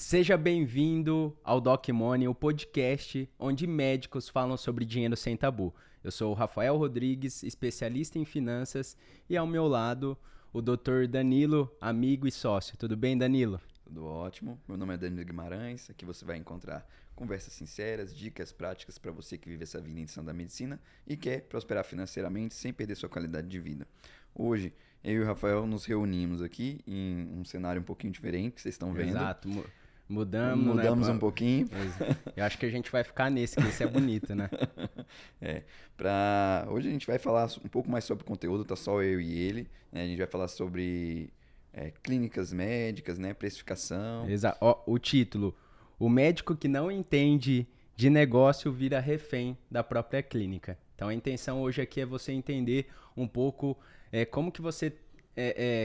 Seja bem-vindo ao Doc Money, o podcast onde médicos falam sobre dinheiro sem tabu. Eu sou o Rafael Rodrigues, especialista em finanças, e ao meu lado o Dr. Danilo, amigo e sócio. Tudo bem, Danilo? Tudo ótimo. Meu nome é Danilo Guimarães. Aqui você vai encontrar conversas sinceras, dicas práticas para você que vive essa vida em da medicina e quer prosperar financeiramente sem perder sua qualidade de vida. Hoje, eu e o Rafael nos reunimos aqui em um cenário um pouquinho diferente, que vocês estão vendo. Exato, mudamos, Mudamos né? um pouquinho. Eu acho que a gente vai ficar nesse, que esse é bonito, né? Hoje a gente vai falar um pouco mais sobre conteúdo, tá só eu e ele. Né? A gente vai falar sobre clínicas médicas, né? Precificação. Exato. Ó, o título: o médico que não entende de negócio vira refém da própria clínica. Então a intenção hoje aqui é você entender um pouco como que você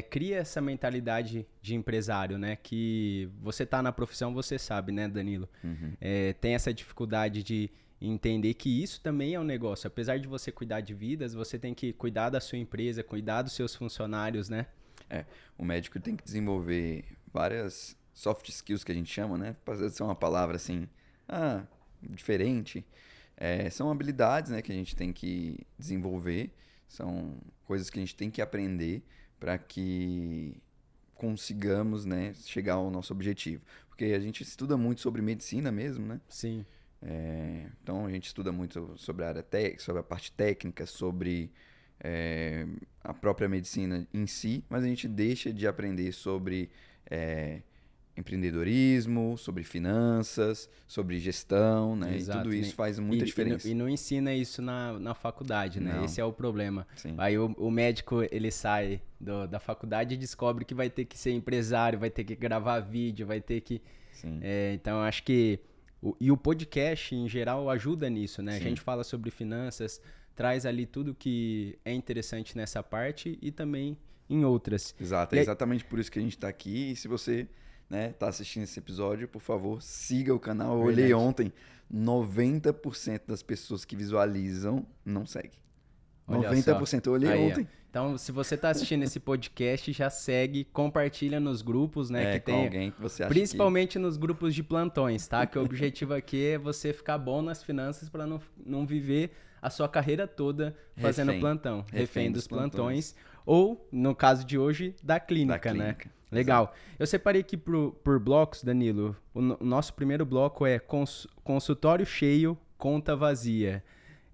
cria essa mentalidade de empresário, né? Que você tá na profissão, você sabe, né, Danilo? Uhum. Tem essa dificuldade de entender que isso também é um negócio. Apesar de você cuidar de vidas, você tem que cuidar da sua empresa, cuidar dos seus funcionários, né? O médico tem que desenvolver várias soft skills que a gente chama, né? Pode ser uma palavra assim, diferente. São habilidades, né, que a gente tem que desenvolver, são coisas que a gente tem que aprender para que consigamos, né, chegar ao nosso objetivo. Porque a gente estuda muito sobre medicina mesmo, né? Sim. Então a gente estuda muito sobre a área sobre a parte técnica, sobre a própria medicina em si, mas a gente deixa de aprender sobre empreendedorismo, sobre finanças, sobre gestão, né? Exato. E tudo isso faz muita diferença. E não ensina isso na faculdade, né? Não. Esse é o problema. Sim. Aí o médico, ele sai da faculdade e descobre que vai ter que ser empresário, vai ter que gravar vídeo, vai ter que... Sim. Então, eu acho que... E o podcast, em geral, ajuda nisso, né? Sim. A gente fala sobre finanças, traz ali tudo que é interessante nessa parte e também em outras. Exato. É exatamente por isso que a gente está aqui. E se você tá assistindo esse episódio, por favor, siga o canal. Eu olhei ontem, 90% das pessoas que visualizam não seguem. Olha 90%. Só. Eu olhei Aí, ontem. Então, se você está assistindo esse podcast, já segue, compartilha nos grupos, né? Com alguém que você acha principalmente nos grupos de plantões, tá? Que o objetivo aqui é você ficar bom nas finanças para não viver a sua carreira toda fazendo plantão. Refém dos plantões. Ou, no caso de hoje, da clínica, né? Legal. Exato. Eu separei aqui por blocos, Danilo. O nosso primeiro bloco é consultório cheio, conta vazia.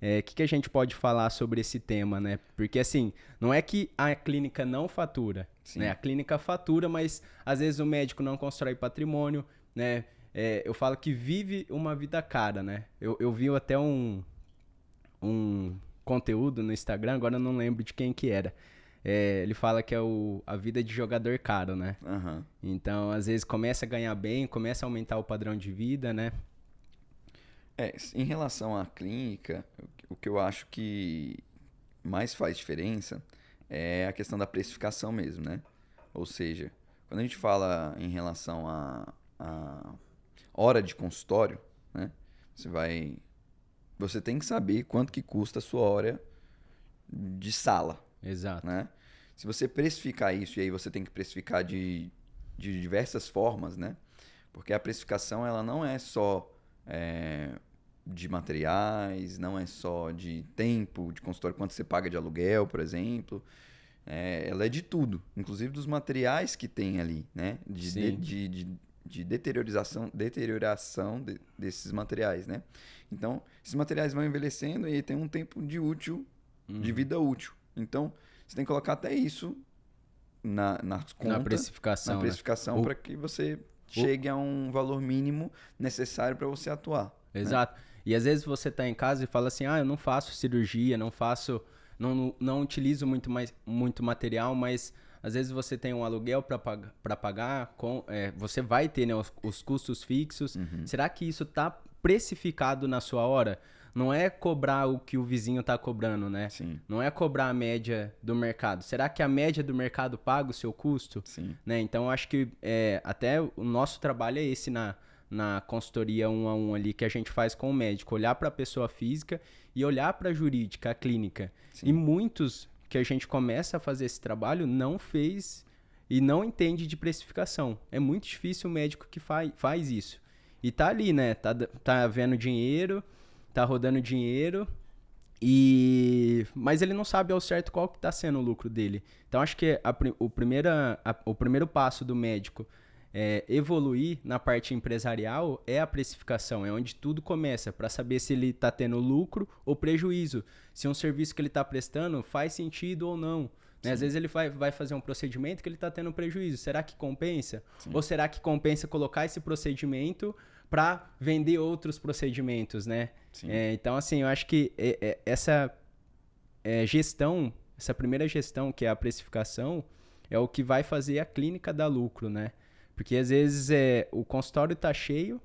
O que a gente pode falar sobre esse tema, né? Porque, assim, não é que a clínica não fatura, né? A clínica fatura, mas às vezes o médico não constrói patrimônio, né? Eu falo que vive uma vida cara, né? Eu vi até um conteúdo no Instagram, agora eu não lembro de quem que era. Ele fala que é a vida de jogador caro, né? Uhum. Então, às vezes, começa a ganhar bem, começa a aumentar o padrão de vida, né? Em relação à clínica, o que eu acho que mais faz diferença é a questão da precificação mesmo, né? Ou seja, quando a gente fala em relação a hora de consultório, né? Você tem que saber quanto que custa a sua hora de sala. Exato. Né? Se você precificar isso, e aí você tem que precificar de diversas formas, né? Porque a precificação ela não é só de materiais, não é só de tempo de consultório, quanto você paga de aluguel, por exemplo. Ela é de tudo, inclusive dos materiais que tem ali, né? De deterioração desses materiais, né? Então, esses materiais vão envelhecendo e tem um tempo de vida útil. Então, você tem que colocar até isso na precificação, né? Para que você chegue a um valor mínimo necessário para você atuar. Exato. Né? E às vezes você está em casa e fala assim, eu não faço cirurgia, não utilizo muito material, mas às vezes você tem um aluguel para pagar, você vai ter, né, os custos fixos. Uhum. Será que isso está precificado na sua hora? Não é cobrar o que o vizinho está cobrando, né? Sim. Não é cobrar a média do mercado. Será que a média do mercado paga o seu custo? Sim. Né? Então, eu acho que até o nosso trabalho é esse na consultoria 1-a-1 ali que a gente faz com o médico. Olhar para a pessoa física e olhar para a jurídica, a clínica. Sim. E muitos que a gente começa a fazer esse trabalho não fez e não entende de precificação. É muito difícil o médico que faz isso. E tá ali, né? Tá vendo dinheiro, tá rodando dinheiro, mas ele não sabe ao certo qual que tá sendo o lucro dele. Então, acho que o primeiro passo do médico evoluir na parte empresarial é a precificação, é onde tudo começa, para saber se ele está tendo lucro ou prejuízo, se um serviço que ele está prestando faz sentido ou não. Né? Às vezes ele vai fazer um procedimento que ele está tendo prejuízo, será que compensa? Sim. Ou será que compensa colocar esse procedimento para vender outros procedimentos, né? Então, assim, eu acho que essa gestão, essa primeira gestão, que é a precificação, é o que vai fazer a clínica dar lucro, né? Porque às vezes o consultório tá cheio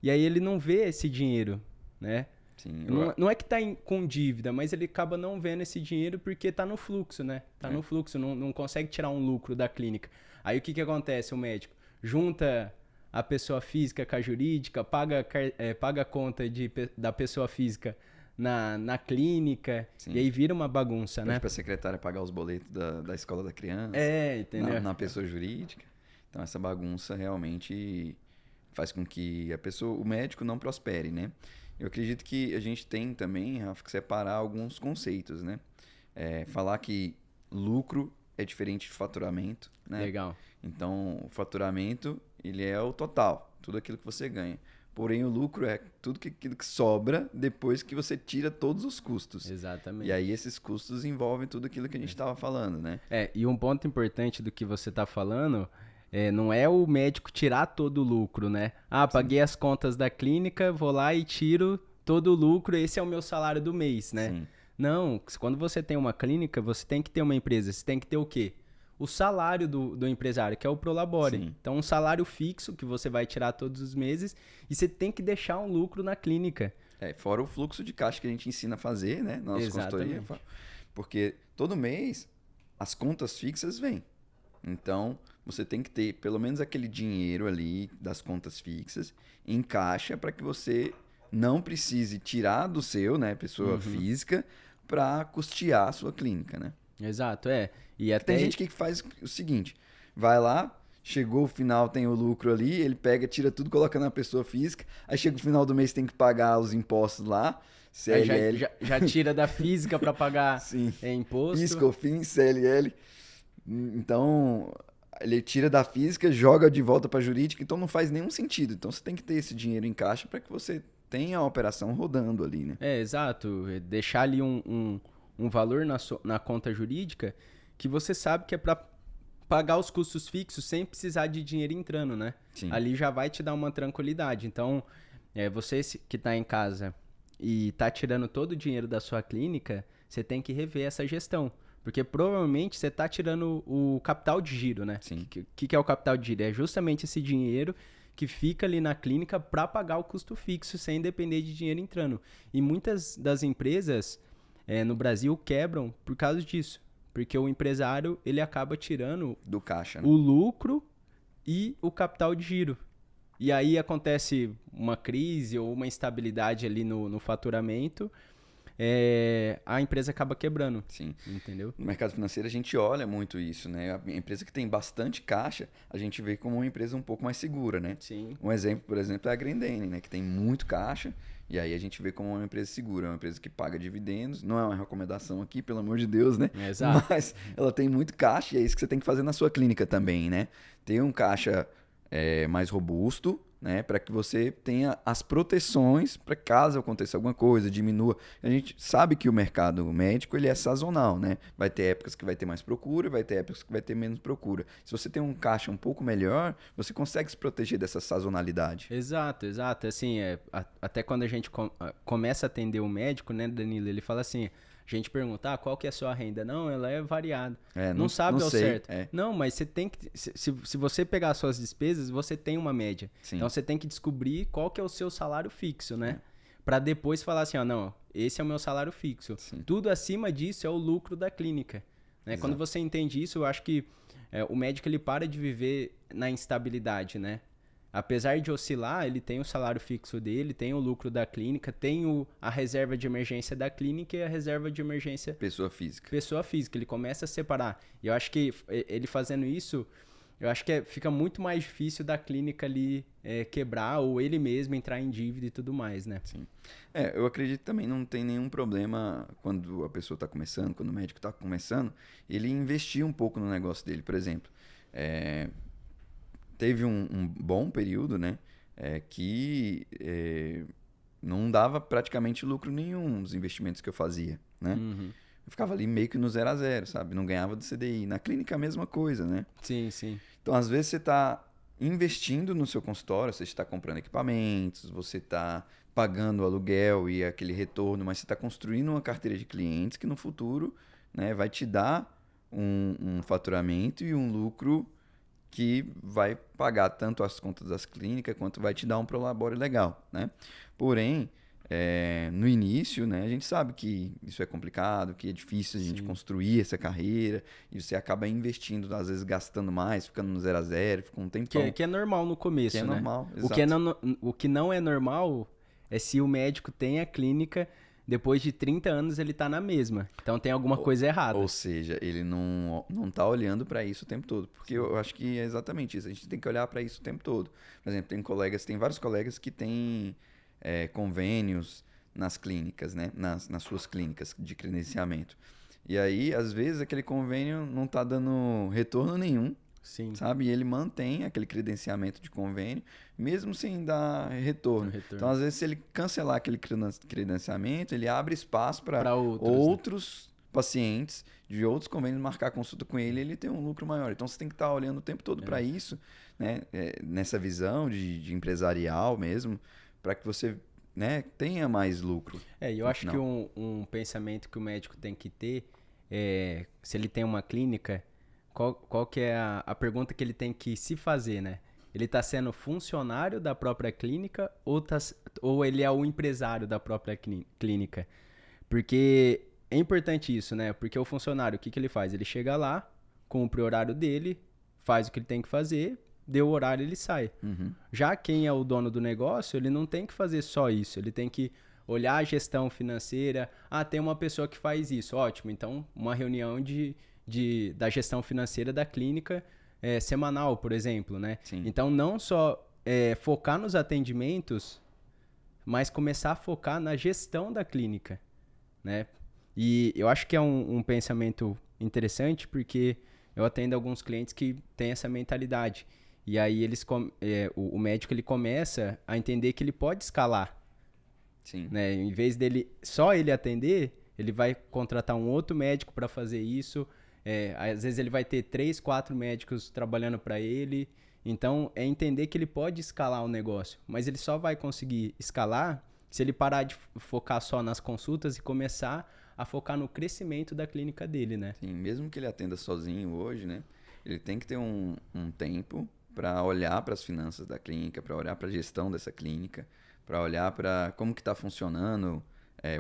e aí ele não vê esse dinheiro, né? Sim, não é que tá com dívida, mas ele acaba não vendo esse dinheiro porque tá no fluxo, né? Tá no fluxo, não consegue tirar um lucro da clínica. Aí o que acontece? O médico junta a pessoa física com a jurídica, paga a conta da pessoa física na clínica, sim, e aí vira uma bagunça, né? Para a secretária pagar os boletos da escola da criança, entendeu? Na pessoa jurídica. Então, essa bagunça realmente faz com que o médico não prospere, né? Eu acredito que a gente tem também, Rafa, que separar alguns conceitos, né? Falar que lucro é diferente de faturamento, né? Legal. Então, o faturamento, ele é o total, tudo aquilo que você ganha. Porém, o lucro é tudo aquilo que sobra depois que você tira todos os custos. Exatamente. E aí, esses custos envolvem tudo aquilo que a gente estava falando, né? E um ponto importante do que você está falando... não é o médico tirar todo o lucro, né? Paguei as contas da clínica, vou lá e tiro todo o lucro, esse é o meu salário do mês, né? Sim. Não, quando você tem uma clínica, você tem que ter uma empresa, você tem que ter o quê? O salário do empresário, que é o Prolabore. Sim. Então, um salário fixo que você vai tirar todos os meses e você tem que deixar um lucro na clínica. Fora o fluxo de caixa que a gente ensina a fazer, né? Na nossa consultoria. Porque todo mês as contas fixas vêm. Então, você tem que ter pelo menos aquele dinheiro ali das contas fixas em caixa para que você não precise tirar do seu, né, pessoa física, para custear a sua clínica, né? Exato, E até tem gente que faz o seguinte, vai lá, chegou o final, tem o lucro ali, ele pega, tira tudo, coloca na pessoa física, aí chega o final do mês, tem que pagar os impostos lá, CLL. Já tira da física para pagar imposto. PIS, COFINS, CLL. Então, ele tira da física, joga de volta para a jurídica, então não faz nenhum sentido. Então, você tem que ter esse dinheiro em caixa para que você tenha a operação rodando ali, né? Exato. Deixar ali um valor na conta jurídica que você sabe que é para pagar os custos fixos sem precisar de dinheiro entrando, né? Sim. Ali já vai te dar uma tranquilidade. Então, você que está em casa e está tirando todo o dinheiro da sua clínica, você tem que rever essa gestão. Porque provavelmente você está tirando o capital de giro, né? Sim. O que é o capital de giro? É justamente esse dinheiro que fica ali na clínica para pagar o custo fixo sem depender de dinheiro entrando. E muitas das empresas no Brasil quebram por causa disso. Porque o empresário ele acaba tirando do caixa, né? O lucro e o capital de giro. E aí acontece uma crise ou uma instabilidade ali no faturamento. A empresa acaba quebrando. Sim. Entendeu? No mercado financeiro a gente olha muito isso, né? A empresa que tem bastante caixa, a gente vê como uma empresa um pouco mais segura, né? Sim. Um exemplo, por exemplo, é a Grendene, né? Que tem muito caixa e aí a gente vê como uma empresa segura, uma empresa que paga dividendos. Não é uma recomendação aqui, pelo amor de Deus, né? Exato. Mas ela tem muito caixa e é isso que você tem que fazer na sua clínica também, né? Ter um caixa mais robusto, né, para que você tenha as proteções para caso aconteça alguma coisa, diminua. A gente sabe que o mercado médico ele é sazonal, né? Vai ter épocas que vai ter mais procura, vai ter épocas que vai ter menos procura. Se você tem um caixa um pouco melhor, você consegue se proteger dessa sazonalidade. Exato. Assim, até quando a gente começa a atender o médico, né, Danilo, ele fala assim, a gente pergunta, qual que é a sua renda? Não, ela é variada. Não sabe ao certo. Não, mas você tem que... Se você pegar as suas despesas, você tem uma média. Sim. Então, você tem que descobrir qual que é o seu salário fixo, né? Para depois falar assim, não, esse é o meu salário fixo. Sim. Tudo acima disso é o lucro da clínica. Né? Quando você entende isso, eu acho que o médico ele para de viver na instabilidade, né? apesar de oscilar, ele tem o salário fixo dele, tem o lucro da clínica, tem a reserva de emergência da clínica e a reserva de emergência Pessoa física. Pessoa física. Ele começa a separar. E eu acho que ele fazendo isso, eu acho que fica muito mais difícil da clínica ali quebrar ou ele mesmo entrar em dívida e tudo mais, né? Sim. Eu acredito que também não tem nenhum problema quando a pessoa está começando, quando o médico está começando, ele investir um pouco no negócio dele. Por exemplo, teve um bom período, né, que não dava praticamente lucro nenhum nos investimentos que eu fazia, né? Uhum. Eu ficava ali meio que no 0 a 0, sabe? Não ganhava do CDI. Na clínica a mesma coisa, né? Sim, sim. Então, às vezes, você está investindo no seu consultório, você está comprando equipamentos, você está pagando o aluguel e aquele retorno, mas você está construindo uma carteira de clientes que no futuro, né, vai te dar um faturamento e um lucro que vai pagar tanto as contas das clínicas quanto vai te dar um prolabore legal, né? Porém, no início, né, a gente sabe que isso é complicado, que é difícil a gente construir essa carreira e você acaba investindo, às vezes gastando mais, ficando no 0 a 0, fica um tempão. Que é normal no começo, que é né? normal, O que não é normal é se o médico tem a clínica, depois de 30 anos ele tá na mesma. Então tem alguma coisa errada. Ou seja, ele não tá olhando para isso o tempo todo. Porque eu acho que é exatamente isso. A gente tem que olhar para isso o tempo todo. Por exemplo, tem vários colegas que têm convênios nas clínicas, né? Nas suas clínicas de credenciamento. E aí, às vezes, aquele convênio não tá dando retorno nenhum. Sim. Sabe? E ele mantém aquele credenciamento de convênio, mesmo sem dar retorno. Então, às vezes, se ele cancelar aquele credenciamento, ele abre espaço para outros pacientes de outros convênios marcar consulta com ele e ele tem um lucro maior. Então, você tem que estar olhando o tempo todo para isso, né? Nessa visão de empresarial mesmo, para que você, né, tenha mais lucro. Eu acho que um pensamento que o médico tem que ter se ele tem uma clínica. Qual que é a pergunta que ele tem que se fazer, né? Ele está sendo funcionário da própria clínica ou ele é o empresário da própria clínica? Porque é importante isso, né? Porque o funcionário, o que ele faz? Ele chega lá, cumpre o horário dele, faz o que ele tem que fazer, deu o horário, ele sai. Uhum. Já quem é o dono do negócio, ele não tem que fazer só isso. Ele tem que olhar a gestão financeira. Tem uma pessoa que faz isso. Ótimo, então uma reunião da gestão financeira da clínica semanal, por exemplo, né? Sim. Então, não só focar nos atendimentos, mas começar a focar na gestão da clínica, né? E eu acho que é um pensamento interessante, porque eu atendo alguns clientes que têm essa mentalidade. E aí o médico ele começa a entender que ele pode escalar. Sim. Né? Em vez dele só ele atender, ele vai contratar um outro médico para fazer isso. Às vezes ele vai ter 3, 4 médicos trabalhando para ele. Então, é entender que ele pode escalar o negócio. Mas ele só vai conseguir escalar se ele parar de focar só nas consultas e começar a focar no crescimento da clínica dele, né? Sim, mesmo que ele atenda sozinho hoje, né? Ele tem que ter um tempo para olhar para as finanças da clínica, para olhar para a gestão dessa clínica, para olhar para como que está funcionando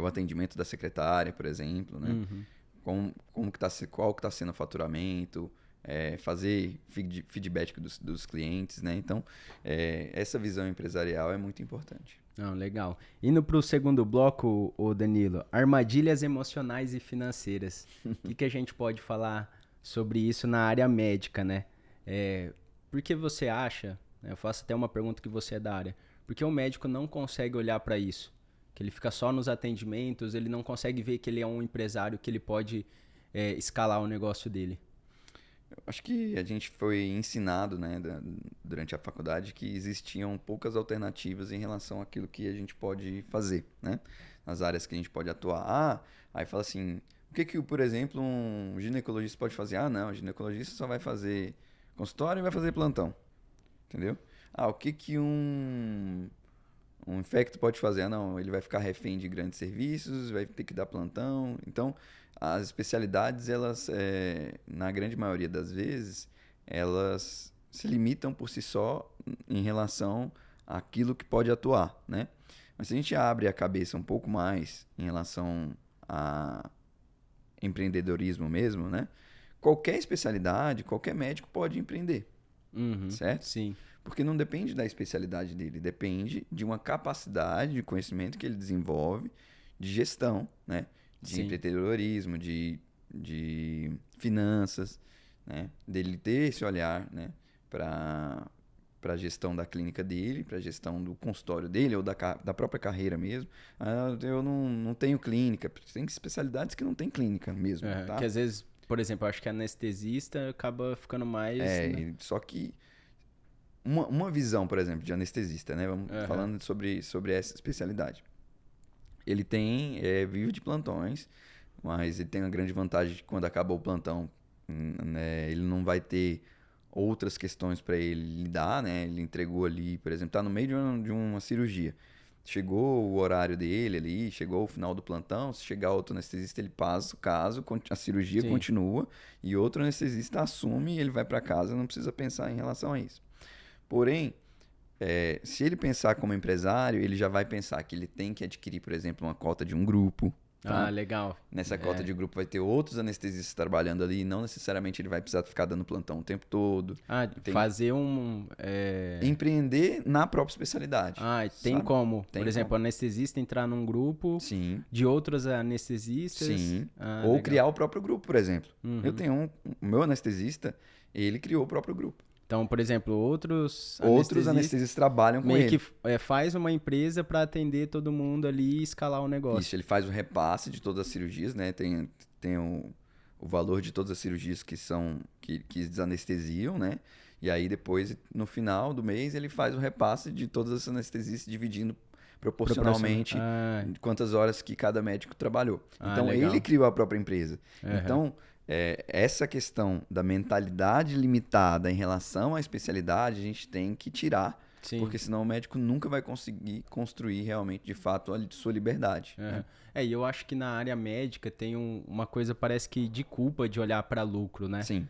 o atendimento da secretária, por exemplo, né? Uhum. Qual que está sendo o faturamento, fazer feedback dos clientes, né? Então, essa visão empresarial é muito importante. Legal. Indo para o segundo bloco, Danilo, armadilhas emocionais e financeiras. O que a gente pode falar sobre isso na área médica, né? Por que você acha, eu faço até uma pergunta que você é da área, por que o médico não consegue olhar para isso? Que ele fica só nos atendimentos, ele não consegue ver que ele é um empresário, que ele pode escalar o negócio dele. Eu acho que a gente foi ensinado, né, durante a faculdade, que existiam poucas alternativas em relação àquilo que a gente pode fazer, né? Nas áreas que a gente pode atuar. Aí fala assim, o que, por exemplo, um ginecologista pode fazer? Não, o ginecologista só vai fazer consultório e vai fazer plantão, entendeu? O que um infecto pode fazer? Não, ele vai ficar refém de grandes serviços, vai ter que dar plantão. Então, as especialidades, elas, na grande maioria das vezes, elas se limitam por si só em relação àquilo que pode atuar, né? Mas se a gente abre a cabeça um pouco mais em relação a empreendedorismo mesmo, né? Qualquer especialidade, qualquer médico pode empreender, certo? Sim. Porque não depende da especialidade dele, depende de uma capacidade de conhecimento que ele desenvolve de gestão, né? De Sim. empreendedorismo, de finanças, né? Dele ter esse olhar, né? Para a gestão da clínica dele, para a gestão do consultório dele ou da própria carreira mesmo. Eu não tenho clínica. Tem especialidades que não tem clínica mesmo, tá? Que às vezes, por exemplo, eu acho que anestesista acaba ficando mais... né? Só que uma visão, por exemplo, de anestesista, né? Vamos falando sobre essa especialidade. Ele vive de plantões, mas ele tem uma grande vantagem de que quando acaba o plantão, né, ele não vai ter outras questões para ele lidar, né? Ele entregou ali, por exemplo, está no meio de uma cirurgia. Chegou o horário dele ali, chegou o final do plantão, se chegar outro anestesista, ele passa o caso, a cirurgia continua e outro anestesista assume e ele vai para casa, não precisa pensar em relação a isso. Porém, se ele pensar como empresário, ele já vai pensar que ele tem que adquirir, por exemplo, uma cota de um grupo. Tá? Legal. Nessa cota de grupo vai ter outros anestesistas trabalhando ali, e não necessariamente ele vai precisar ficar dando plantão o tempo todo. Fazer empreender na própria especialidade. Tem sabe? como. Por exemplo, anestesista entrar num grupo de outros anestesistas. Sim. Ou legal. criar o próprio grupo, por exemplo. Eu tenho o meu anestesista, ele criou o próprio grupo. Então, por exemplo, outros anestesistas trabalham com ele. Meio que faz uma empresa para atender todo mundo ali e escalar o negócio. Isso, ele faz o repasse de todas as cirurgias, né? Tem o valor de todas as cirurgias que desanestesiam, né? E aí depois, no final do mês, ele faz o repasse de todas as anestesias, dividindo proporcionalmente quantas horas que cada médico trabalhou. Então, legal. ele criou a própria empresa. Então, essa questão da mentalidade limitada em relação à especialidade, a gente tem que tirar. Sim. Porque senão o médico nunca vai conseguir construir realmente, de fato, a sua liberdade. Né? E eu acho que na área médica tem uma coisa, parece que de culpa de olhar para lucro, né? Sim.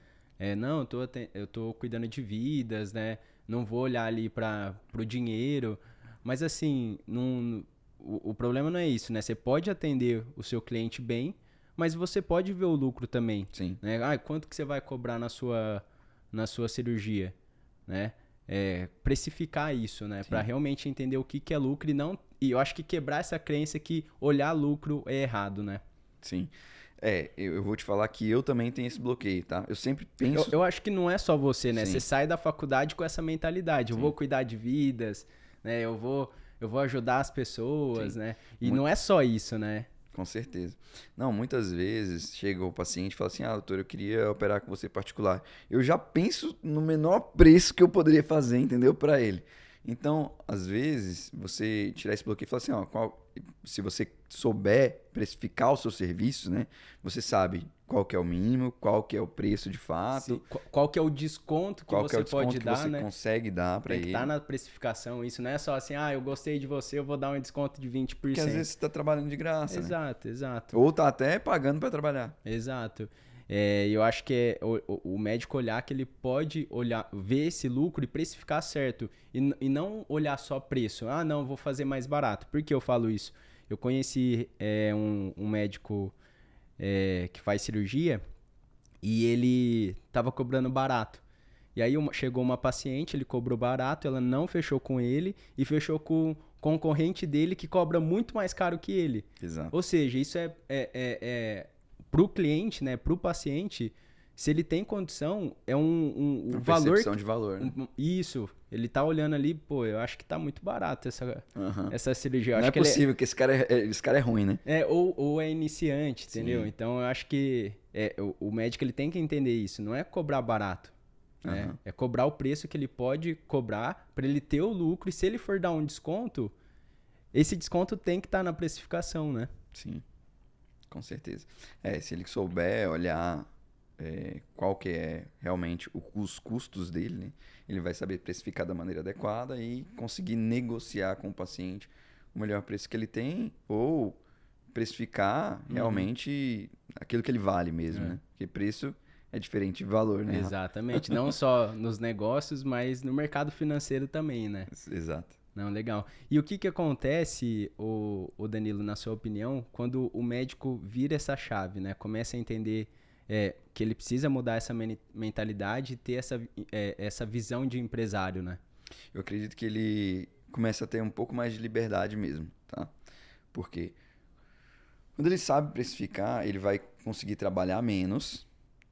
Não, eu tô cuidando de vidas, né? Não vou olhar ali para o dinheiro. Mas assim, o problema não é isso, né? Você pode atender o seu cliente bem, mas você pode ver o lucro também. Sim. Né? Quanto que você vai cobrar na sua cirurgia, né? Precificar isso, né? Para realmente entender o que é lucro e eu acho que quebrar essa crença que olhar lucro é errado, né? Sim. Eu vou te falar que eu também tenho esse bloqueio, tá? Eu sempre penso... Eu acho que não é só você, né? Sim. Você sai da faculdade com essa mentalidade. Eu vou cuidar de vidas, né? Eu vou ajudar as pessoas, né? E não é só isso, né? Com certeza. Não, muitas vezes chega o paciente e fala assim, doutor, eu queria operar com você particular. Eu já penso no menor preço que eu poderia fazer, entendeu? Para ele. Então, às vezes, você tirar esse bloqueio e falar assim, se você souber precificar o seu serviço, né? Você sabe qual que é o mínimo, qual que é o preço de fato. Sim. Qual que é o desconto que você pode dar, que você consegue dar para ele. Tem que estar na precificação. Isso não é só assim, eu gostei de você, eu vou dar um desconto de 20%. Porque às vezes você está trabalhando de graça, exato, né? Exato. Ou tá até pagando para trabalhar. Exato. Eu acho que o médico olhar que ele pode ver esse lucro e precificar certo. E não olhar só preço. Não, vou fazer mais barato. Por que eu falo isso? Eu conheci um médico que faz cirurgia e ele estava cobrando barato. E aí chegou uma paciente, ele cobrou barato, ela não fechou com ele e fechou com o concorrente dele que cobra muito mais caro que ele. Exato. Ou seja, isso para o cliente, né, para o paciente, se ele tem condição, é um valor... percepção de valor, né? Isso. Ele tá olhando ali, eu acho que tá muito barato essa cirurgia. Não é possível que esse cara é ruim, né? Ou é iniciante, entendeu? Sim. Então, eu acho que o médico ele tem que entender isso. Não é cobrar barato. Né? É cobrar o preço que ele pode cobrar para ele ter o lucro. E se ele for dar um desconto, esse desconto tem que estar na precificação, né? Sim. Com certeza. Se ele souber olhar qual que é realmente os custos dele, né? Ele vai saber precificar da maneira adequada e conseguir negociar com o paciente o melhor preço que ele tem ou precificar realmente aquilo que ele vale mesmo, né? Porque preço é diferente de valor, né? Exatamente. Não só nos negócios, mas no mercado financeiro também, né? Exato. Não, legal. E o que acontece, o Danilo, na sua opinião, quando o médico vira essa chave, né? Começa a entender que ele precisa mudar essa mentalidade e ter essa visão de empresário, né? Eu acredito que ele começa a ter um pouco mais de liberdade mesmo, tá? Por quê? Quando ele sabe precificar, ele vai conseguir trabalhar menos,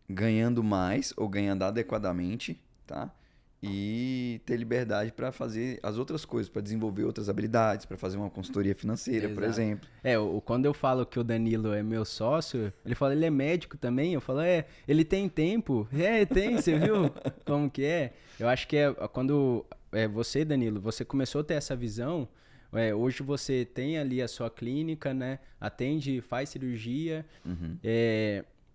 ganhando mais ou ganhando adequadamente, tá? E ter liberdade para fazer as outras coisas, para desenvolver outras habilidades, para fazer uma consultoria financeira, por exemplo. Quando eu falo que o Danilo é meu sócio, ele fala, ele é médico também. Eu falo, ele tem tempo. Tem, você viu como que é? Eu acho que quando você, Danilo, você começou a ter essa visão. Hoje você tem ali a sua clínica, né? Atende, faz cirurgia,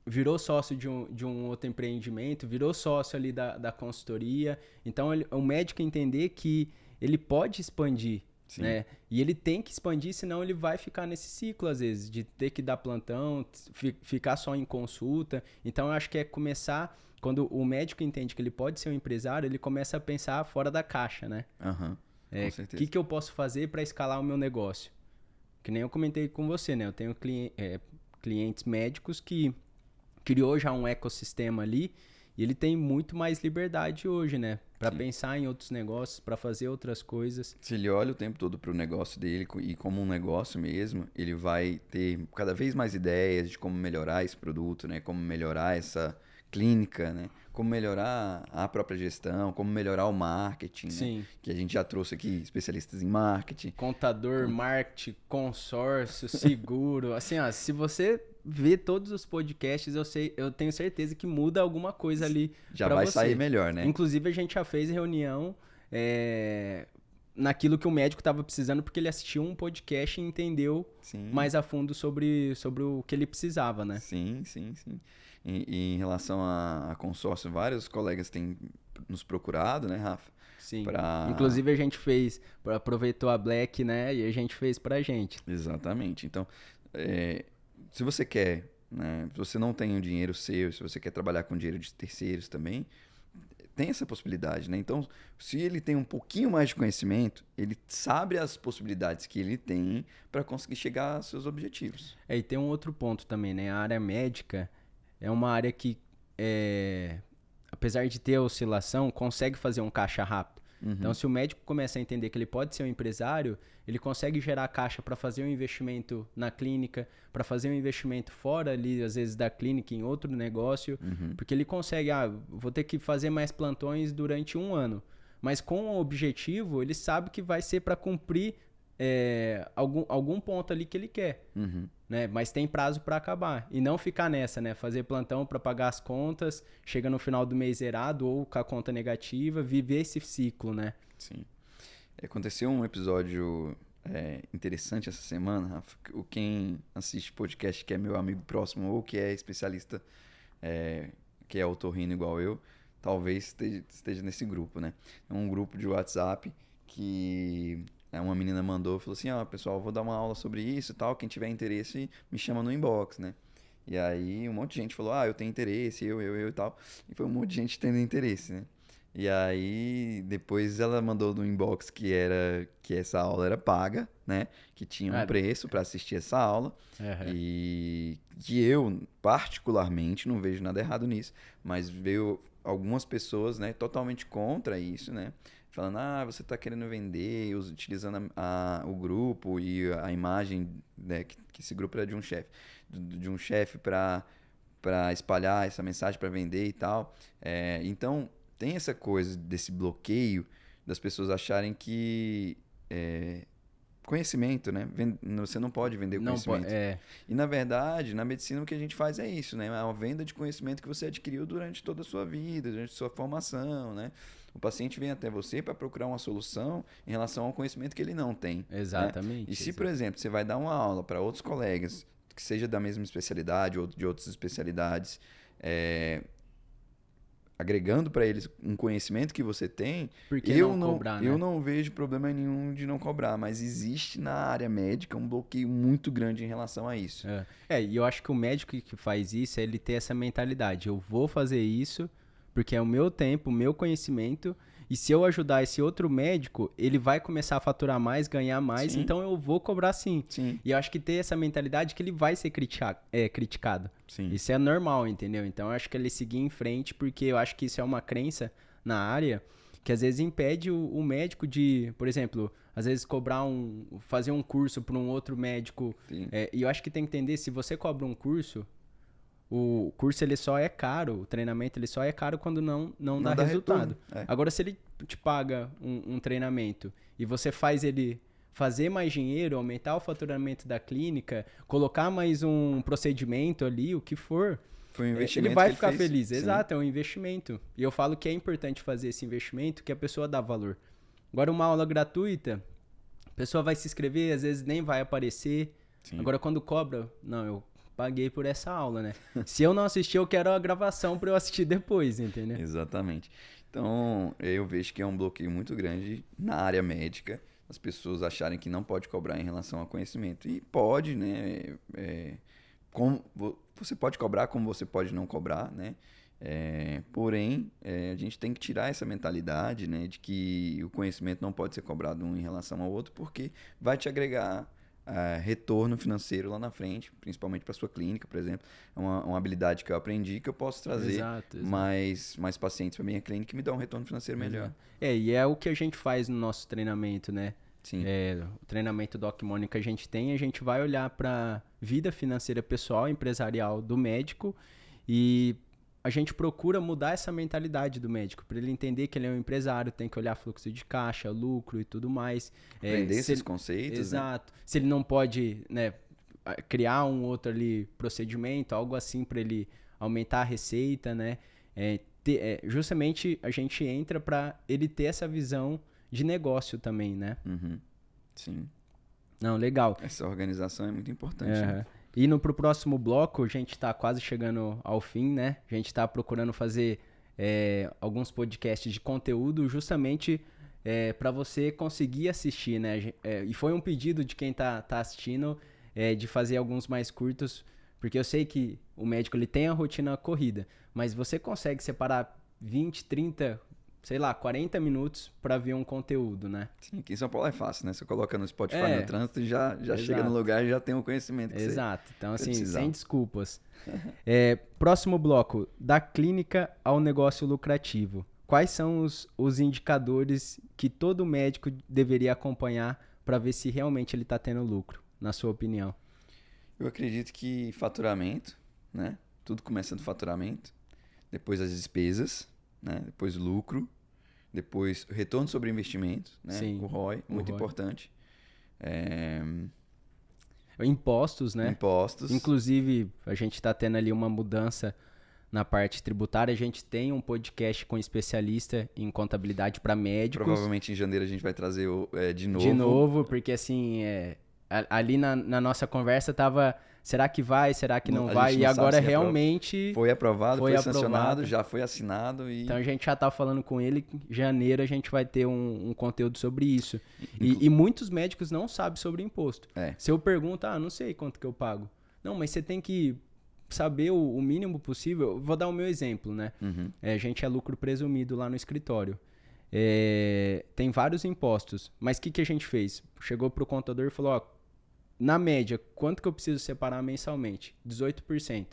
virou sócio de um outro empreendimento, virou sócio ali da consultoria. Então, o médico entender que ele pode expandir, né? E ele tem que expandir, senão ele vai ficar nesse ciclo, às vezes, de ter que dar plantão, ficar só em consulta. Então, eu acho que começar... Quando o médico entende que ele pode ser um empresário, ele começa a pensar fora da caixa, né? Com certeza. O que eu posso fazer para escalar o meu negócio? Que nem eu comentei com você, né? Eu tenho clientes médicos que criou já um ecossistema ali e ele tem muito mais liberdade hoje, né? Para pensar em outros negócios, para fazer outras coisas. Se ele olha o tempo todo para o negócio dele e como um negócio mesmo, ele vai ter cada vez mais ideias de como melhorar esse produto, né? Como melhorar essa clínica, né? Como melhorar a própria gestão, como melhorar o marketing, né? Que a gente já trouxe aqui especialistas em marketing. Contador, marketing, consórcio, seguro. Assim, se você vê todos os podcasts, eu tenho certeza que muda alguma coisa ali já vai sair melhor, né? Inclusive, a gente já fez reunião naquilo que o médico estava precisando, porque ele assistiu um podcast e entendeu mais a fundo sobre o que ele precisava, né? Sim. E em relação a consórcio, vários colegas têm nos procurado, né, Rafa? Sim. Inclusive a gente fez, aproveitou a Black, né? E a gente fez pra gente. Exatamente. Então, se você quer, né? Se você não tem o dinheiro seu, se você quer trabalhar com dinheiro de terceiros também, tem essa possibilidade, né? Então, se ele tem um pouquinho mais de conhecimento, ele sabe as possibilidades que ele tem para conseguir chegar aos seus objetivos. E tem um outro ponto também, né? A área médica é uma área que, apesar de ter oscilação, consegue fazer um caixa rápido. Então, se o médico começa a entender que ele pode ser um empresário, ele consegue gerar caixa para fazer um investimento na clínica, para fazer um investimento fora ali, às vezes, da clínica em outro negócio, porque ele consegue, vou ter que fazer mais plantões durante 1 ano. Mas com o objetivo, ele sabe que vai ser para cumprir algum ponto ali que ele quer. Né? Mas tem prazo para acabar. E não ficar nessa, né? Fazer plantão para pagar as contas, chega no final do mês zerado ou com a conta negativa, viver esse ciclo, né? Sim. Aconteceu um episódio interessante essa semana, Rafa. Quem assiste podcast que é meu amigo próximo ou que é especialista, que é otorrino igual eu, talvez esteja nesse grupo, né? É um grupo de WhatsApp que... uma menina mandou, falou assim, pessoal, vou dar uma aula sobre isso e tal, quem tiver interesse me chama no inbox, né? E aí um monte de gente falou, eu tenho interesse, eu e tal. E foi um monte de gente tendo interesse, né? E aí depois ela mandou no inbox que essa aula era paga, né? Que tinha um preço para assistir essa aula. E que eu, particularmente, não vejo nada errado nisso, mas veio algumas pessoas, né, totalmente contra isso, né? Falando, você está querendo vender, utilizando o grupo e a imagem, né, que esse grupo era de um chefe para espalhar essa mensagem, para vender e tal. Então, tem essa coisa desse bloqueio das pessoas acharem que conhecimento, né? Você não pode vender conhecimento. E, na verdade, na medicina o que a gente faz é isso, né? É uma venda de conhecimento que você adquiriu durante toda a sua vida, durante a sua formação, né? O paciente vem até você para procurar uma solução em relação ao conhecimento que ele não tem. Exatamente. Né? E se, por exemplo, você vai dar uma aula para outros colegas, que seja da mesma especialidade ou de outras especialidades, agregando para eles um conhecimento que você tem, eu não vejo problema nenhum de não cobrar, mas existe na área médica um bloqueio muito grande em relação a isso. E eu acho que o médico que faz isso, ele tem essa mentalidade, eu vou fazer isso porque é o meu tempo, o meu conhecimento, e se eu ajudar esse outro médico, ele vai começar a faturar mais, ganhar mais, então eu vou cobrar sim. E eu acho que ter essa mentalidade que ele vai ser criticado. Isso é normal, entendeu? Então eu acho que ele seguir em frente, porque eu acho que isso é uma crença na área que às vezes impede o médico de, por exemplo, às vezes fazer um curso para um outro médico. E eu acho que tem que entender, se você cobra um curso, o curso ele só é caro, o treinamento ele só é caro quando não dá resultado. Agora, se ele te paga um treinamento e você faz ele fazer mais dinheiro, aumentar o faturamento da clínica, colocar mais um procedimento ali, o que for, foi um investimento ele vai ficar fez. feliz. Sim. Exato, é um investimento. E eu falo que é importante fazer esse investimento, que a pessoa dá valor. Agora, uma aula gratuita, a pessoa vai se inscrever, às vezes nem vai aparecer. Sim. Agora, quando cobra, não, eu paguei por essa aula, né? Se eu não assistir, eu quero a gravação para eu assistir depois, entendeu? Exatamente. Então, eu vejo que é um bloqueio muito grande na área médica, as pessoas acharem que não pode cobrar em relação ao conhecimento. E pode, né? Você pode cobrar como você pode não cobrar, né? Porém, a gente tem que tirar essa mentalidade, né, de que o conhecimento não pode ser cobrado um em relação ao outro, porque vai te agregar retorno financeiro lá na frente, principalmente para sua clínica, por exemplo. É uma habilidade que eu aprendi que eu posso trazer mais pacientes para minha clínica e me dar um retorno financeiro melhor. E é o que a gente faz no nosso treinamento, né? Sim. O treinamento Doc Money que a gente vai olhar para vida financeira pessoal, empresarial do médico, e a gente procura mudar essa mentalidade do médico, para ele entender que ele é um empresário, tem que olhar fluxo de caixa, lucro e tudo mais. Aprender esses conceitos. Exato. Né? Se ele não pode, né, criar um outro ali procedimento, algo assim para ele aumentar a receita, né? Justamente a gente entra para ele ter essa visão de negócio também, né? Uhum. Sim. Não, legal. Essa organização é muito importante. Né? E pro próximo bloco, a gente está quase chegando ao fim, né? A gente está procurando fazer alguns podcasts de conteúdo justamente para você conseguir assistir, né? E foi um pedido de quem tá assistindo de fazer alguns mais curtos, porque eu sei que o médico ele tem a rotina corrida, mas você consegue separar 20, 30, sei lá, 40 minutos para ver um conteúdo, né? Sim, aqui em São Paulo é fácil, né? Você coloca no Spotify no trânsito e já chega no lugar e já tem o conhecimento que Exato. Então, assim, precisar. sem desculpas. Próximo bloco, da clínica ao negócio lucrativo. Quais são os indicadores que todo médico deveria acompanhar para ver se realmente ele está tendo lucro, na sua opinião? Eu acredito que faturamento, né? Tudo começa do faturamento, depois as despesas, né? Depois lucro, depois retorno sobre investimento, né? Sim, o ROI, muito importante. Impostos, né? Impostos. Inclusive, a gente está tendo ali uma mudança na parte tributária. A gente tem um podcast com especialista em contabilidade para médicos. Provavelmente em janeiro a gente vai trazer de novo. De novo, porque assim, ali na nossa conversa tava... Será que vai? Será que não vai? E agora realmente... Foi aprovado, foi sancionado, já foi assinado. Então a gente já tá falando com ele. Em janeiro a gente vai ter um conteúdo sobre isso. E muitos médicos não sabem sobre imposto. Se eu pergunto, não sei quanto que eu pago. Não, mas você tem que saber o mínimo possível. Eu vou dar o meu exemplo, né? Uhum. A gente é lucro presumido lá no escritório. Tem vários impostos. Mas o que a gente fez? Chegou pro contador e falou, na média, quanto que eu preciso separar mensalmente? 18%.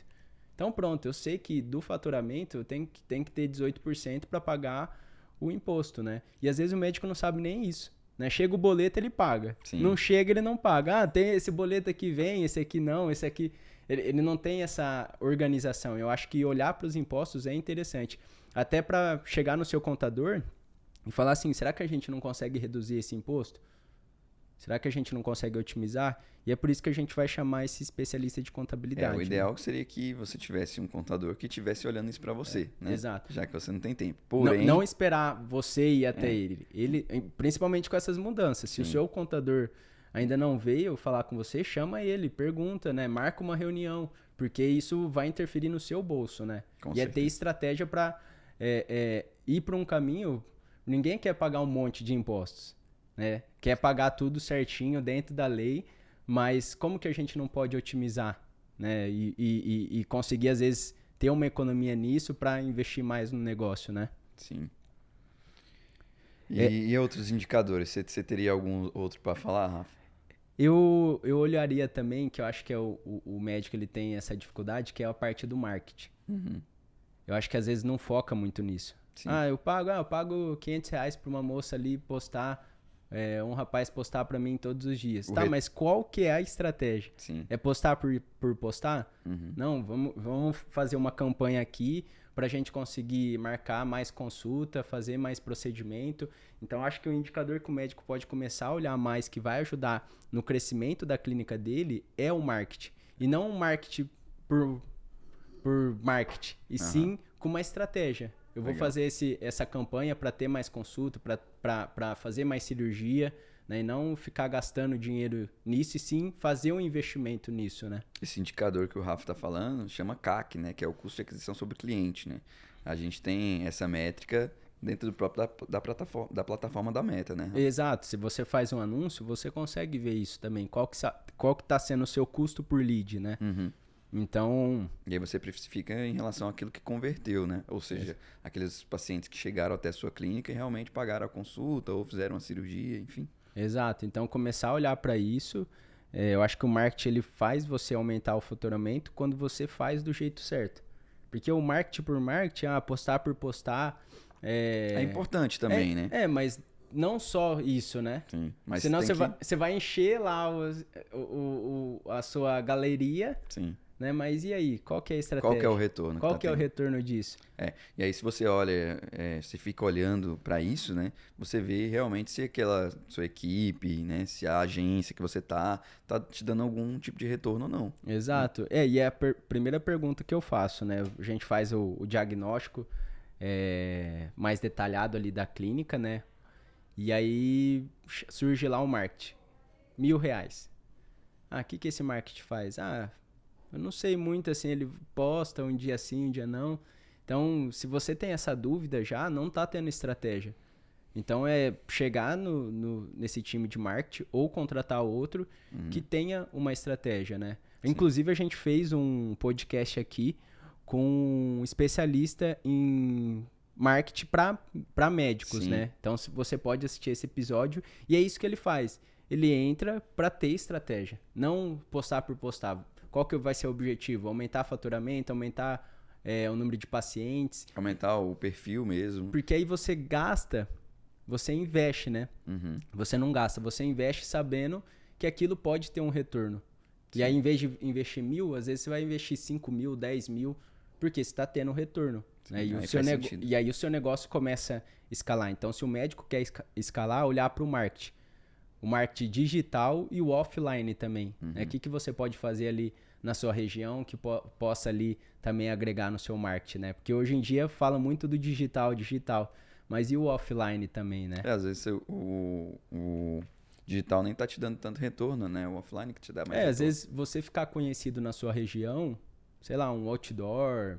Então pronto, eu sei que do faturamento eu tenho que ter 18% para pagar o imposto, né? E às vezes o médico não sabe nem isso, né? Chega o boleto, ele paga. Sim. Não chega, ele não paga. Tem esse boleto aqui vem, esse aqui não, esse aqui... Ele não tem essa organização. Eu acho que olhar para os impostos é interessante. Até para chegar no seu contador e falar assim, será que a gente não consegue reduzir esse imposto? Será que a gente não consegue otimizar? E é por isso que a gente vai chamar esse especialista de contabilidade. O ideal seria que você tivesse um contador que estivesse olhando isso para você, né? Exato. Já que você não tem tempo. Porém... Não esperar você ir até ele. Principalmente com essas mudanças. Se o seu contador ainda não veio falar com você, chama ele, pergunta, né? Marca uma reunião, porque isso vai interferir no seu bolso, né? Com e certeza. ter estratégia para ir para um caminho... Ninguém quer pagar um monte de impostos. Né? Quer pagar tudo certinho dentro da lei, mas como que a gente não pode otimizar, né? E conseguir, às vezes, ter uma economia nisso para investir mais no negócio, né? Sim. E outros indicadores? Você teria algum outro para falar, Rafa? Eu olharia também, que eu acho que o médico ele tem essa dificuldade, que é a parte do marketing. Uhum. Eu acho que às vezes não foca muito nisso. Sim. Eu pago R$ 500 pra uma moça ali postar, um rapaz postar pra mim todos os dias. Mas qual que é a estratégia? Sim. É postar por postar? Não, vamos fazer uma campanha aqui pra gente conseguir marcar mais consulta, fazer mais procedimento. Então, acho que o indicador que o médico pode começar a olhar mais, que vai ajudar no crescimento da clínica dele, é o marketing. E não o marketing por marketing, e sim com uma estratégia. Eu vou fazer essa campanha para ter mais consulta, para fazer mais cirurgia, né? E não ficar gastando dinheiro nisso, e sim fazer um investimento nisso, né? Esse indicador que o Rafa está falando chama CAC, né? Que é o custo de aquisição sobre cliente, né? A gente tem essa métrica dentro do próprio da plataforma da Meta, né? Exato. Se você faz um anúncio, você consegue ver isso também. Qual que está sendo o seu custo por lead, né? Então... E aí você precifica em relação àquilo que converteu, né? Ou seja, aqueles pacientes que chegaram até a sua clínica e realmente pagaram a consulta ou fizeram a cirurgia, enfim. Exato. Então, começar a olhar para isso, eu acho que o marketing ele faz você aumentar o faturamento quando você faz do jeito certo. Porque o marketing por marketing, postar por postar... É importante também, né? Mas não só isso, né? Sim. Mas senão você vai encher lá a sua galeria... Sim. Né? Mas e aí? Qual que é a estratégia? Qual que é o retorno? Qual que é o retorno disso? E aí se você olha, você fica olhando para isso, né? Você vê realmente se aquela sua equipe, né? Se a agência que você tá te dando algum tipo de retorno ou não. Exato. E é a primeira pergunta que eu faço, né? A gente faz o diagnóstico mais detalhado ali da clínica, né? E aí surge lá o marketing. R$ 1.000. O que esse marketing faz? Eu não sei muito, assim, ele posta um dia sim, um dia não. Então, se você tem essa dúvida já, não tá tendo estratégia. Então, é chegar nesse time de marketing ou contratar outro que tenha uma estratégia, né? Sim. Inclusive, a gente fez um podcast aqui com um especialista em marketing para médicos, né? Então, você pode assistir esse episódio e é isso que ele faz. Ele entra para ter estratégia, não postar por postar. Qual que vai ser o objetivo? Aumentar faturamento, aumentar o número de pacientes. Aumentar o perfil mesmo. Porque aí você gasta, você investe, né? Você não gasta, você investe sabendo que aquilo pode ter um retorno. Sim. E aí, em vez de investir 1.000, às vezes você vai investir 5.000, 10.000, porque você está tendo um retorno. Sim, né? E aí o seu negócio começa a escalar. Então, se o médico quer escalar, olhar para o marketing. O marketing digital e o offline também. Né? O que você pode fazer ali na sua região que possa ali também agregar no seu marketing, né? Porque hoje em dia fala muito do digital, mas e o offline também, né? Às vezes o digital nem tá te dando tanto retorno, né? O offline que te dá mais retorno. Às vezes você ficar conhecido na sua região, sei lá, um outdoor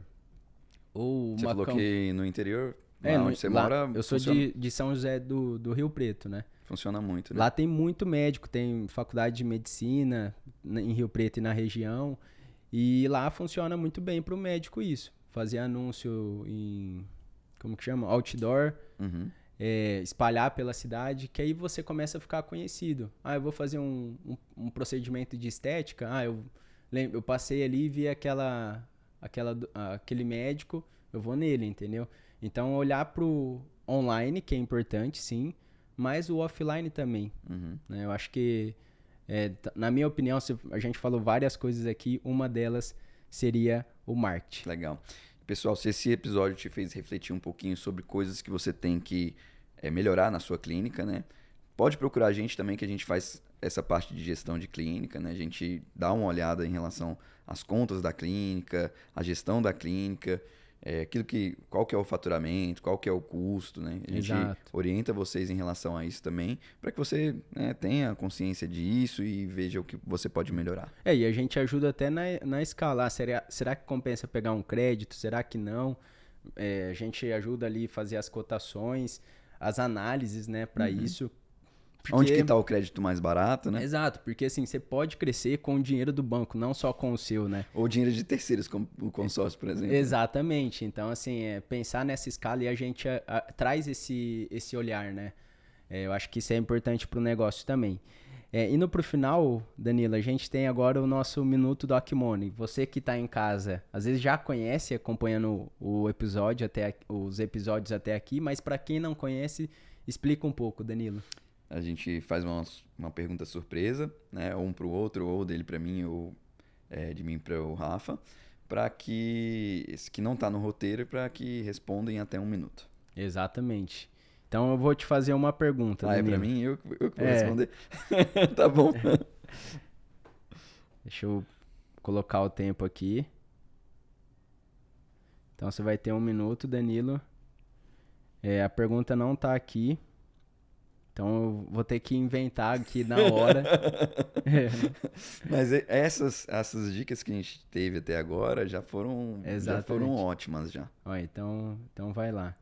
ou você uma... Você falou que no interior, onde você mora... Eu sou de São José do Rio Preto, né? Funciona muito, né? Lá tem muito médico, tem faculdade de medicina em Rio Preto e na região. E lá funciona muito bem para o médico isso. Fazer anúncio em, como que chama? Outdoor. Espalhar pela cidade, que aí você começa a ficar conhecido. Eu vou fazer um procedimento de estética. Eu passei ali e vi aquele médico, eu vou nele, entendeu? Então, olhar pro online, que é importante, sim, mas o offline também. Né? Eu acho que, na minha opinião, a gente falou várias coisas aqui, uma delas seria o marketing. Legal. Pessoal, se esse episódio te fez refletir um pouquinho sobre coisas que você tem que melhorar na sua clínica, né? Pode procurar a gente também, que a gente faz essa parte de gestão de clínica, né? A gente dá uma olhada em relação às contas da clínica, a gestão da clínica, qual que é o faturamento, qual que é o custo, né? A gente orienta vocês em relação a isso também, para que você tenha consciência disso e veja o que você pode melhorar. E a gente ajuda até na escala. Será que compensa pegar um crédito? Será que não? A gente ajuda ali a fazer as cotações, as análises, né, para isso. Porque... Onde que está o crédito mais barato, né? Exato, porque assim, você pode crescer com o dinheiro do banco, não só com o seu, né? Ou dinheiro de terceiros, como o consórcio, por exemplo. Exatamente. Então, assim, pensar nessa escala e a gente traz esse olhar, né? Eu acho que isso é importante para o negócio também. Indo pro final, Danilo, a gente tem agora o nosso Minuto DocMoney. Você que tá em casa, às vezes já conhece, acompanhando o episódio os episódios até aqui, mas para quem não conhece, explica um pouco, Danilo. A gente faz uma pergunta surpresa, né? Um pro outro, ou dele para mim, ou de mim para o Rafa, para que esse que não tá no roteiro, para que respondam em até 1 minuto. Exatamente. Então eu vou te fazer uma pergunta, Danilo. É pra mim? Eu que vou responder? Tá bom. Deixa eu colocar o tempo aqui. Então você vai ter 1 minuto, Danilo. A pergunta não tá aqui. Então eu vou ter que inventar aqui na hora. Mas essas dicas que a gente teve até agora já foram ótimas já. Ó, então vai lá.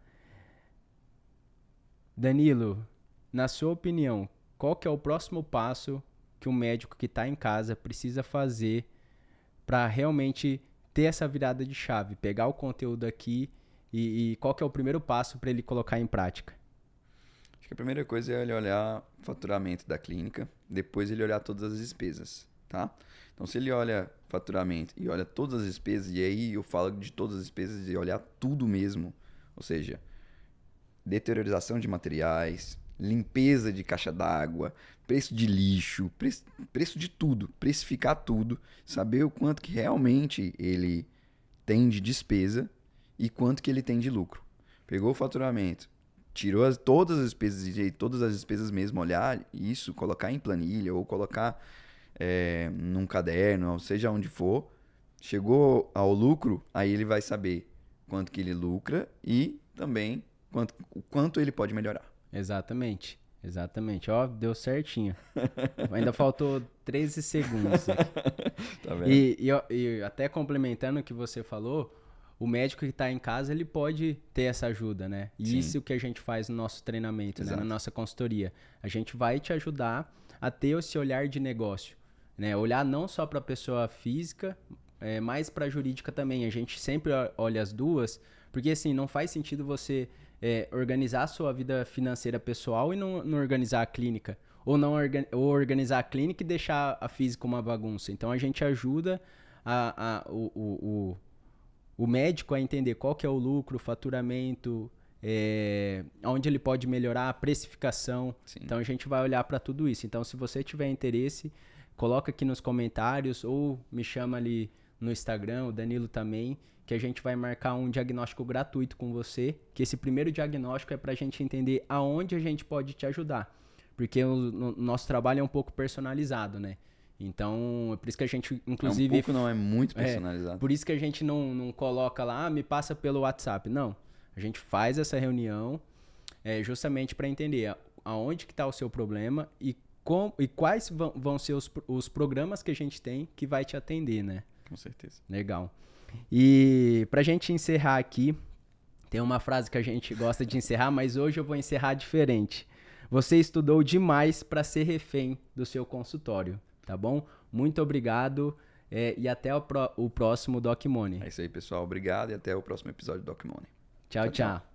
Danilo, na sua opinião, qual que é o próximo passo que um médico que está em casa precisa fazer para realmente ter essa virada de chave? Pegar o conteúdo aqui e qual que é o primeiro passo para ele colocar em prática? Acho que a primeira coisa é ele olhar o faturamento da clínica, depois ele olhar todas as despesas, tá? Então, se ele olha faturamento e olha todas as despesas, e aí eu falo de todas as despesas e olhar tudo mesmo, ou seja, deteriorização de materiais, limpeza de caixa d'água, preço de lixo, preço de tudo, precificar tudo, saber o quanto que realmente ele tem de despesa e quanto que ele tem de lucro. Pegou o faturamento, tirou todas as despesas mesmo, olhar isso, colocar em planilha ou colocar num caderno, ou seja onde for, chegou ao lucro, aí ele vai saber quanto que ele lucra e também o quanto ele pode melhorar. Exatamente. Ó, deu certinho. Ainda faltou 13 segundos aqui. Tá vendo? E até complementando o que você falou, o médico que está em casa, ele pode ter essa ajuda, né? E isso que a gente faz no nosso treinamento, né? Na nossa consultoria. A gente vai te ajudar a ter esse olhar de negócio, né? Olhar não só para a pessoa física, mas para a jurídica também. A gente sempre olha as duas, porque assim, não faz sentido você organizar a sua vida financeira pessoal e não organizar a clínica. Ou organizar a clínica e deixar a física uma bagunça. Então a gente ajuda o médico a entender qual que é o lucro, o faturamento, onde ele pode melhorar a precificação. Sim. Então a gente vai olhar para tudo isso. Então se você tiver interesse, coloca aqui nos comentários ou me chama ali no Instagram, o Danilo também, que a gente vai marcar um diagnóstico gratuito com você, que esse primeiro diagnóstico é para a gente entender aonde a gente pode te ajudar. Porque o nosso trabalho é um pouco personalizado, né? Então, é por isso que a gente, inclusive... é muito personalizado. Por isso que a gente não coloca lá, me passa pelo WhatsApp. Não, a gente faz essa reunião justamente para entender aonde que está o seu problema e quais vão ser os programas que a gente tem que vai te atender, né? Com certeza. Legal. E pra gente encerrar aqui, tem uma frase que a gente gosta de encerrar, mas hoje eu vou encerrar diferente. Você estudou demais para ser refém do seu consultório, tá bom? Muito obrigado e até o próximo DocMoney. É isso aí, pessoal. Obrigado e até o próximo episódio do DocMoney. Tchau.